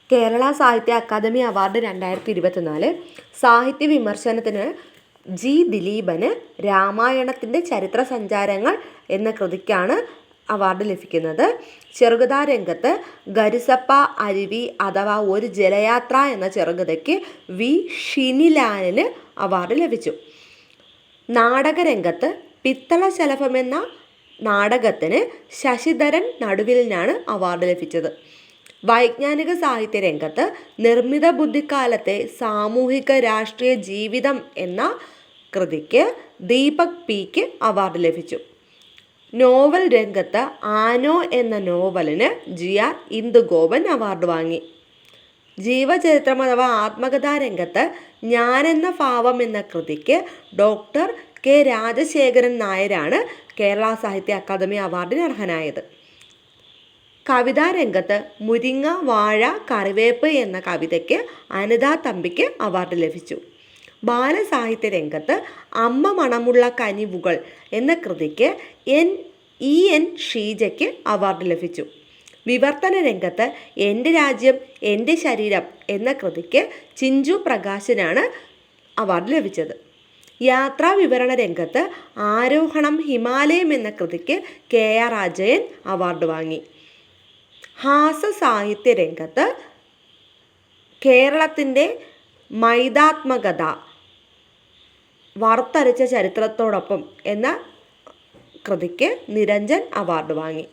കേരള സാഹിത്യ academy award 2024 സാഹിത്യ വിമർശനത്തിന് ജി ദിലീപന് രാമായണത്തിൻ്റെ ചരിത്ര സഞ്ചാരങ്ങൾ എന്ന കൃതിക്കാണ് അവാർഡ് ലഭിക്കുന്നത്. ചെറുകഥാരംഗത്ത് ഗരിസപ്പ അരുവി അഥവാ ഒരു ജലയാത്ര എന്ന ചെറുകഥയ്ക്ക് വി ഷിനിലാലിന് അവാർഡ് ലഭിച്ചു. നാടകരംഗത്ത് പിത്തളശലഭം എന്ന നാടകത്തിന് ശശിധരൻ നടുവിലിനാണ് അവാർഡ് ലഭിച്ചത്. വൈജ്ഞാനിക സാഹിത്യ രംഗത്ത് നിർമ്മിത ബുദ്ധിക്കാലത്തെ സാമൂഹിക രാഷ്ട്രീയ ജീവിതം എന്ന കൃതിക്ക് ദീപക് പിക്ക് അവാർഡ് ലഭിച്ചു. നോവൽ രംഗത്ത് ആനോ എന്ന നോവലിന് GR ഇന്ദുഗോപൻ അവാർഡ് വാങ്ങി. ജീവചരിത്രം അഥവാ ആത്മകഥാ രംഗത്ത് ഞാനെന്ന ഭാവം എന്ന കൃതിക്ക് ഡോക്ടർ കെ രാജശേഖരൻ നായരാണ് കേരള സാഹിത്യ അക്കാദമി അവാർഡിന് അർഹനായത്. കവിതാരംഗത്ത് മുരിങ്ങ വാഴ കറിവേപ്പ് എന്ന കവിതയ്ക്ക് അനിതാ തമ്പിക്ക് അവാർഡ് ലഭിച്ചു. ബാലസാഹിത്യ രംഗത്ത് അമ്മ മണമുള്ള കനിവുകൾ എന്ന കൃതിക്ക് EN ഷീജയ്ക്ക് അവാർഡ് ലഭിച്ചു. വിവർത്തന രംഗത്ത് എൻ്റെ രാജ്യം എൻ്റെ ശരീരം എന്ന കൃതിക്ക് ചിഞ്ചു പ്രകാശനാണ് അവാർഡ് ലഭിച്ചത്. യാത്രാ വിവരണ രംഗത്ത് ആരോഹണം ഹിമാലയം എന്ന കൃതിക്ക് KR അജയൻ അവാർഡ് വാങ്ങി. ഹാസ്യസാഹിത്യ രംഗത്ത് കേരളത്തിൻ്റെ മൈതാത്മകത വറുത്തരച്ച ചരിത്രത്തോടൊപ്പം എന്ന കൃതിക്ക് നിരഞ്ജൻ അവാർഡ് വാങ്ങി.